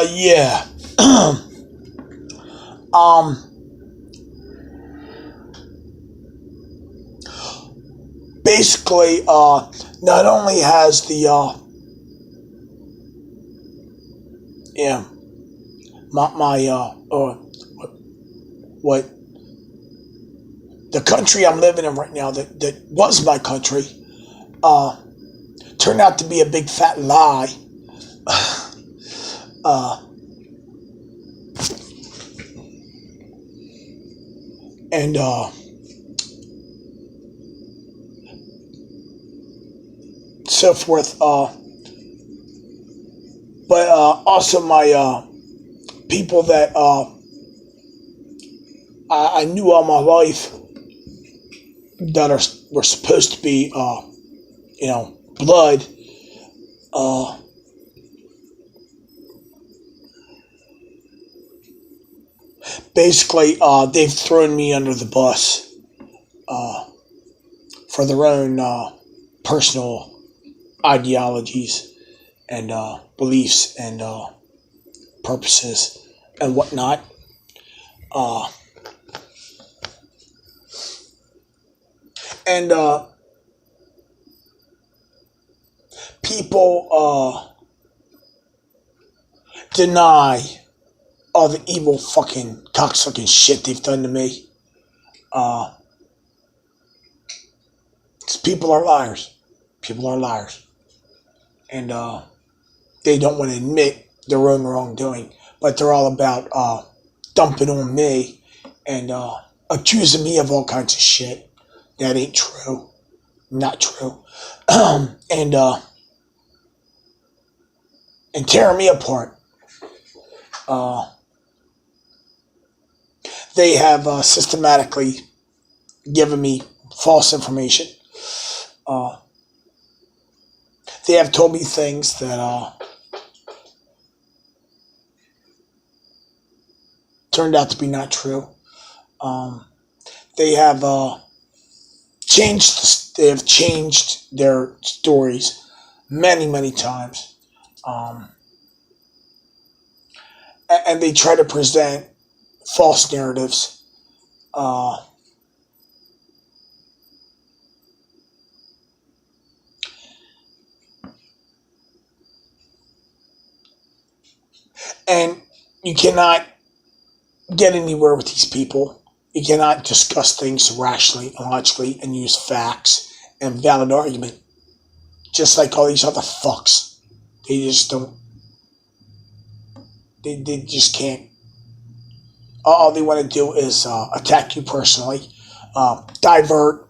Yeah. um, Basically, not only has yeah, my, what, the country I'm living in right now that was my country, uh, turned out to be a big fat lie. uh, and, so forth. But, also my, people that, I knew all my life that were supposed to be, blood, uh, basically, they've thrown me under the bus, uh, for their own, personal ideologies and, beliefs and, purposes and whatnot. Uh, and People, deny all the evil fucking cocksucking shit they've done to me. Uh, 'Cause people are liars. People are liars. And, they don't want to admit their own wrongdoing, but they're all about, dumping on me and, accusing me of all kinds of shit that ain't true. Not true. and, and tearing me apart. Uh, they have, systematically given me false information. Uh, they have told me things that, turned out to be not true. Um, they have, they have changed their stories many, many times. Um, and they try to present false narratives. Uh, and you cannot get anywhere with these people. You cannot discuss things rationally and logically and use facts and valid argument, just like all these other fucks. They just don't. They just can't. All they want to do is, attack you personally, divert,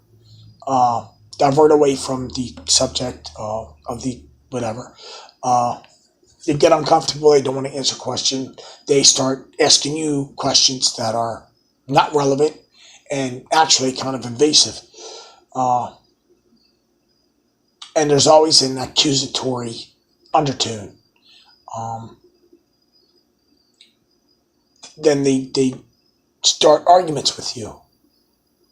uh, divert away from the subject, of the whatever. Uh, they get uncomfortable. They don't want to answer questions. They start asking you questions that are not relevant and actually kind of invasive. Uh, and there's always an accusatory undertone. Um, then they start arguments with you,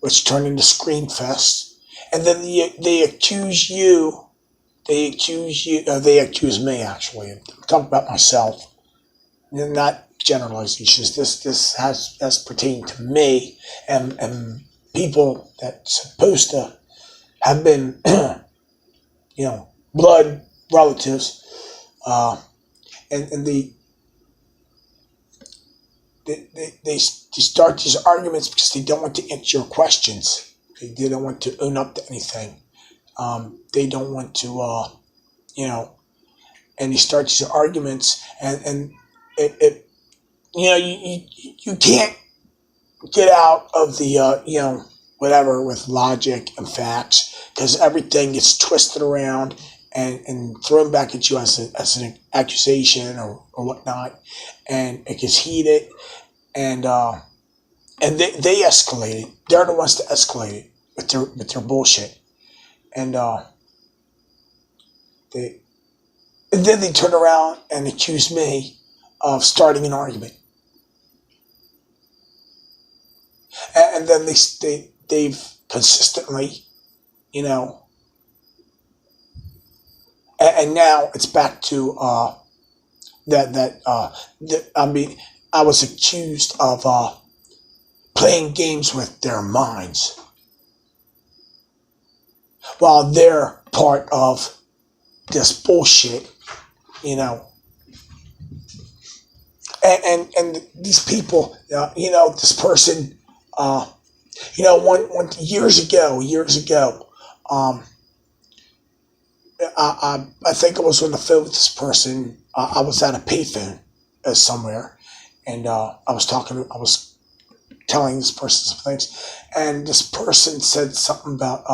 which turn into scream fests. And then they accuse you. They accuse you. They accuse me. Actually, I'm talking about myself, not generalizations. This has pertained to me and people that's supposed to have been, blood relatives. And they start these arguments because they don't want to answer your questions. They don't want to own up to anything. They don't want to, and they start these arguments, and it you can't get out of the, whatever with logic and facts because everything gets twisted around and thrown back at you as an accusation or whatnot, and it gets heated, and, they escalate it. They're the ones to escalate it with their bullshit, and, they and then they turn around and accuse me of starting an argument, and then they've consistently, you know, and now it's back to, I mean, I was accused of playing games with their minds while they're part of this bullshit, you know. And these people, this person, uh, one years ago, um, I think I was on the phone with this person. I was at a payphone somewhere, and I was telling this person some things, and this person said something about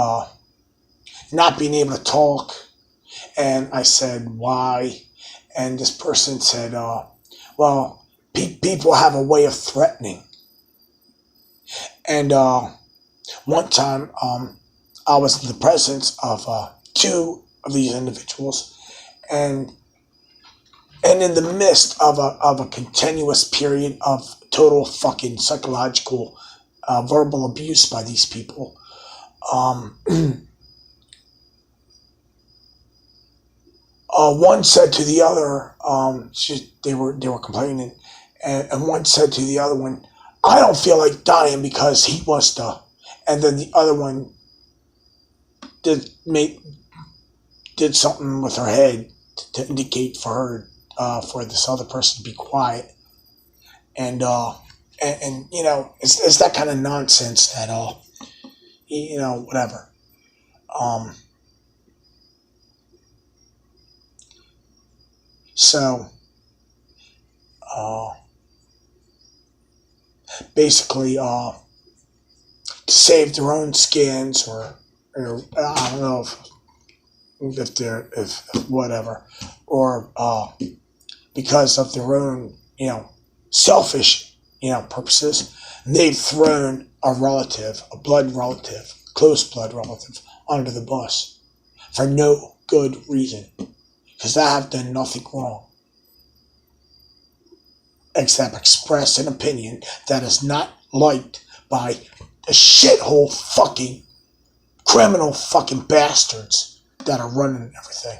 not being able to talk, and I said why, and this person said, well, people have a way of threatening, and one time I was in the presence of two of these individuals, and in the midst of a continuous period of total fucking psychological verbal abuse by these people, one said to the other, they were complaining, and one said to the other one, "I don't feel like dying because he wants to," and then the other one did make did something with her head to indicate for her for this other person to be quiet, and it's that kind of nonsense that whatever. Um, so uh, basically, to save their own skins, or I don't know if whatever, or because of their own selfish purposes, they've thrown a relative, a blood relative, close blood relative, under the bus for no good reason, because they have done nothing wrong except express an opinion that is not liked by the shithole fucking criminal fucking bastards that are running everything.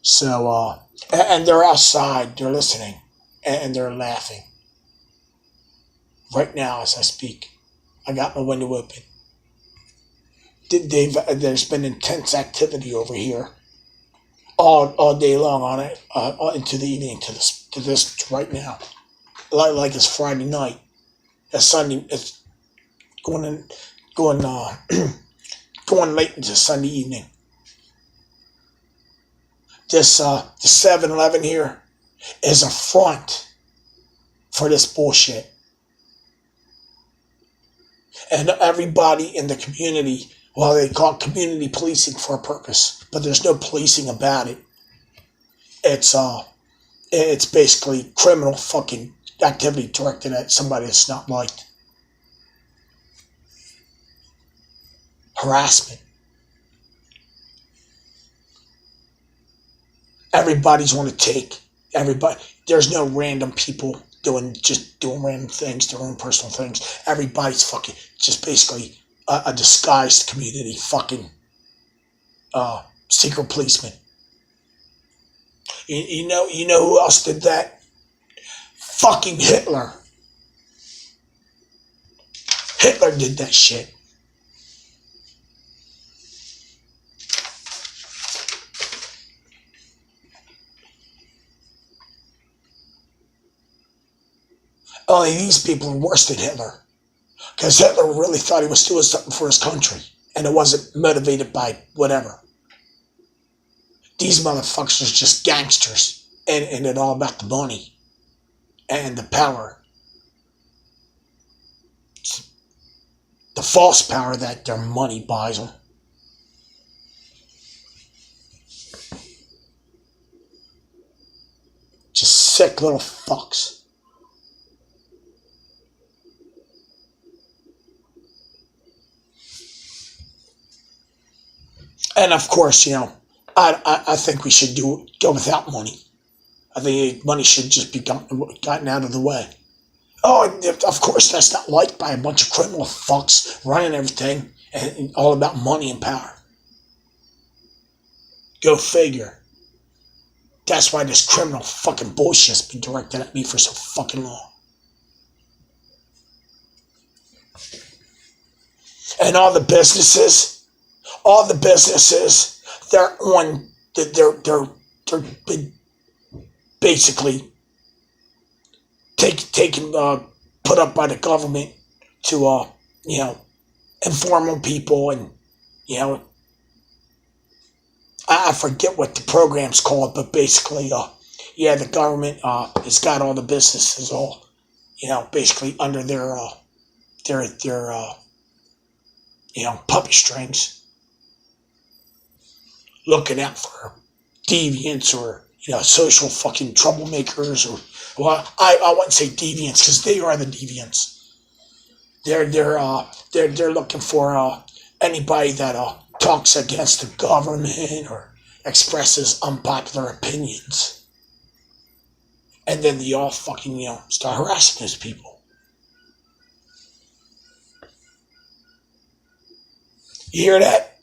So, and they're outside, they're listening, and they're laughing. Right now, as I speak, I got my window open. There's been intense activity over here all day long on it, into the evening to this right now. Like it's Friday night, it's Sunday, it's going in, going going late into Sunday evening. This the 7-Eleven here is a front for this bullshit. And everybody in the community, well, they call it community policing for a purpose, but there's no policing about it. It's basically criminal fucking activity directed at somebody that's not liked. Harassment. Everybody's on a take. Everybody. There's no random people doing random things, their own personal things. Everybody's fucking just basically a disguised community fucking secret policeman. You know who else did that? Fucking Hitler. Hitler did that shit. Only these people are worse than Hitler. Because Hitler really thought he was doing something for his country. And it wasn't motivated by whatever. These motherfuckers are just gangsters. And it's all about the money. And the power. The false power that their money buys them. Just sick little fucks. And of course, I think we should go without money. I think money should just be gotten out of the way. Oh, of course, that's not liked by a bunch of criminal fucks running everything and all about money and power. Go figure. That's why this criminal fucking bullshit's been directed at me for so fucking long. And all the businesses, they're on, they're basically taken, put up by the government to, inform on people, and, I forget what the program's called, but basically, the government, has got all the businesses all, basically under their puppet strings, looking out for deviants or, social fucking troublemakers, or, well, I wouldn't say deviants, because they are the deviants. They're looking for, anybody that, talks against the government or expresses unpopular opinions. And then they all fucking, start harassing those people. You hear that?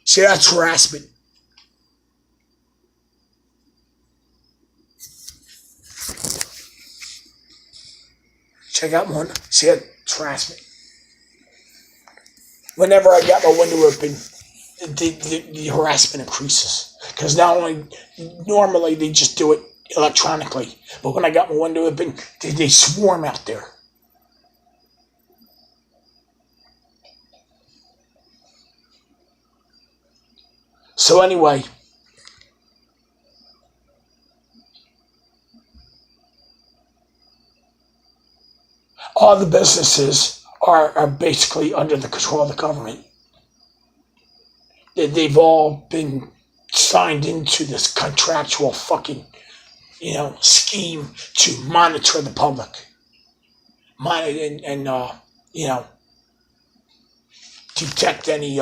See, that's harassment. Check out one. See, that's harassment. Whenever I got my window open, the harassment increases. Because normally they just do it electronically. But when I got my window open, they swarm out there. So anyway, all the businesses are basically under the control of the government. They've all been signed into this contractual fucking, scheme to monitor the public. Detect any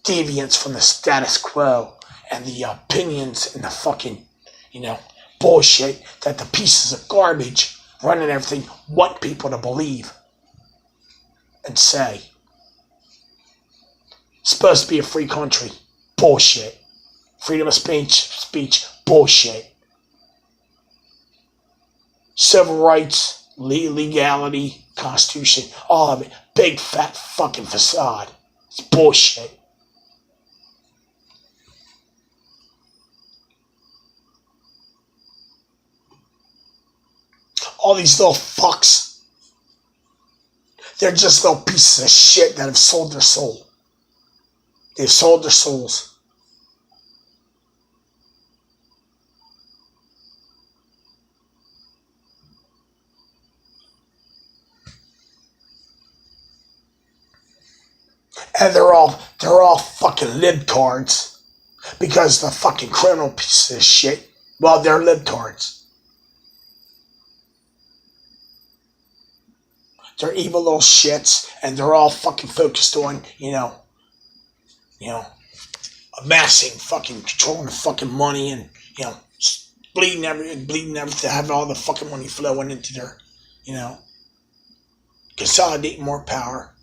deviance from the status quo and the opinions and the fucking, bullshit that the pieces of garbage running everything want people to believe and say. It's supposed to be a free country. Bullshit. Freedom of speech, bullshit. Civil rights, legality, constitution, all of it. Big fat fucking facade. It's bullshit. All these little fucks, they're just little pieces of shit that have sold their soul. They've sold their souls. And they're all fucking libtards, because the fucking criminal pieces of shit, well, they're libtards. They're evil little shits, and they're all fucking focused on, amassing fucking, controlling the fucking money, and, bleeding everything to have all the fucking money flowing into their, consolidating more power,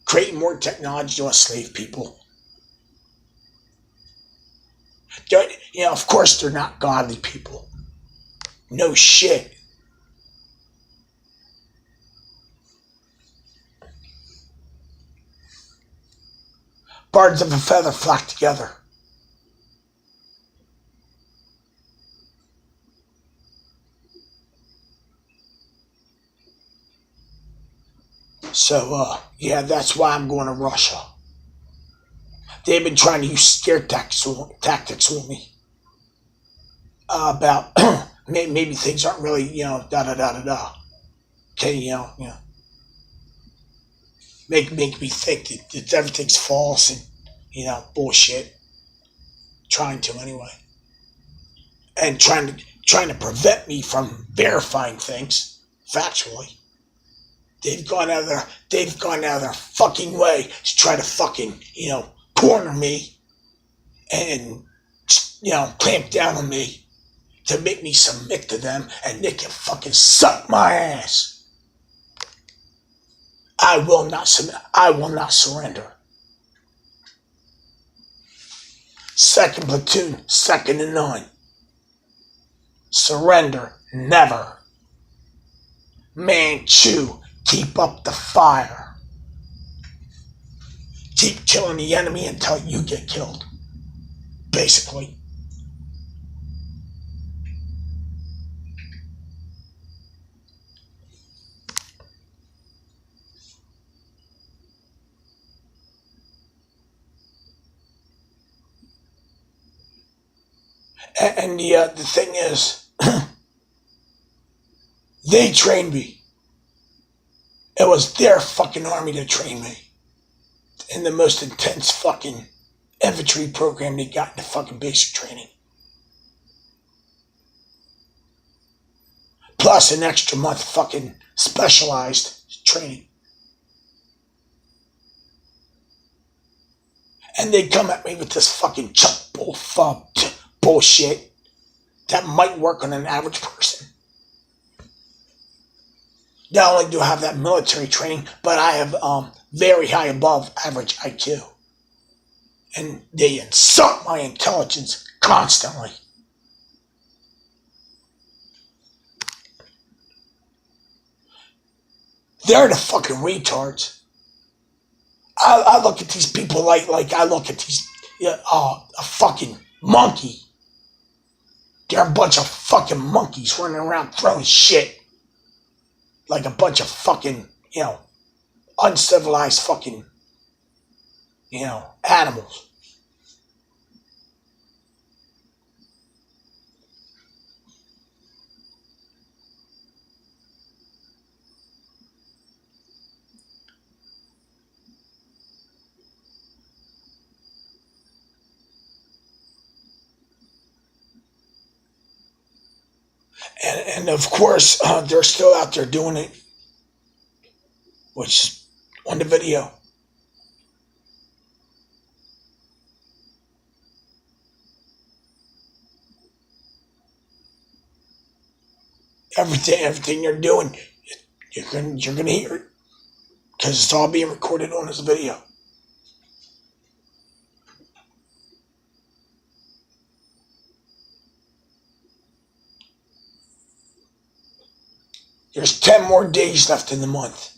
creating more technology to enslave people. Of course they're not godly people. No shit. Birds of a feather flock together. So, that's why I'm going to Russia. They've been trying to use scare tactics on me. About maybe things aren't really, da da da da da. Okay, make me think that everything's false and, bullshit. Trying to anyway. And trying to prevent me from verifying things factually. They've gone out of their fucking way to try to fucking, corner me and clamp down on me to make me submit to them, and they can fucking suck my ass. I will not submit. I will not surrender. 2nd platoon, 2nd to none. Surrender never. Manchu, keep up the fire. Keep killing the enemy until you get killed. Basically. And the thing is, they trained me. It was their fucking army that trained me. In the most intense fucking infantry program they got in the fucking basic training. Plus an extra month fucking specialized training. And they come at me with this fucking bullshit that might work on an average person. Not only do I have that military training, but I have very high above average IQ. And they insult my intelligence constantly. They're the fucking retards. I look at these people like I look at these a fucking monkey. They're a bunch of fucking monkeys running around throwing shit like a bunch of fucking uncivilized fucking animals. And of course, they're still out there doing it, which on the video. Everything you're doing, you're gonna hear it because it's all being recorded on this video. There's 10 more days left in the month.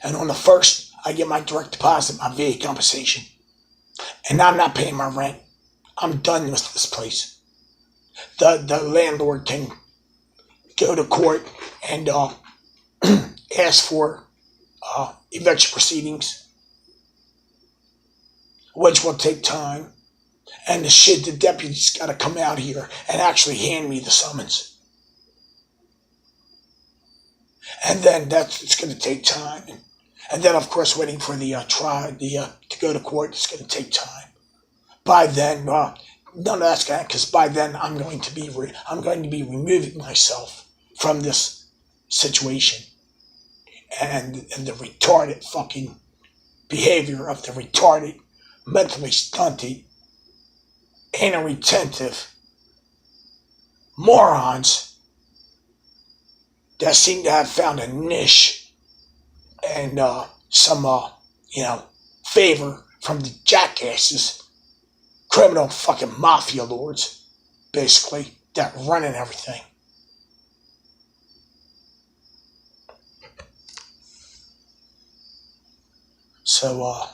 And on the 1st, I get my direct deposit, my VA compensation. And I'm not paying my rent. I'm done with this place. The landlord can go to court and ask for eviction proceedings, which will take time. And the deputy's got to come out here and actually hand me the summons. And then it's going to take time. And then, of course, waiting for the trial, to go to court, it's going to take time. By then, none of that's going to, because by then I'm going to be removing myself from this situation, and the retarded fucking behavior of the retarded, mentally stunted, anal retentive morons that seem to have found a niche and some favor from the jackasses, criminal fucking mafia lords, basically, that running everything. So,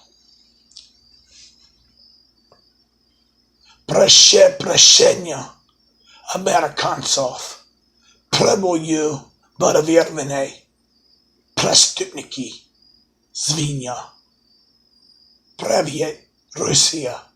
Prashenya, Amerikansov, Pleboyu, Baravirvene, Prestupniki, Zvinya, Privyet, Russia.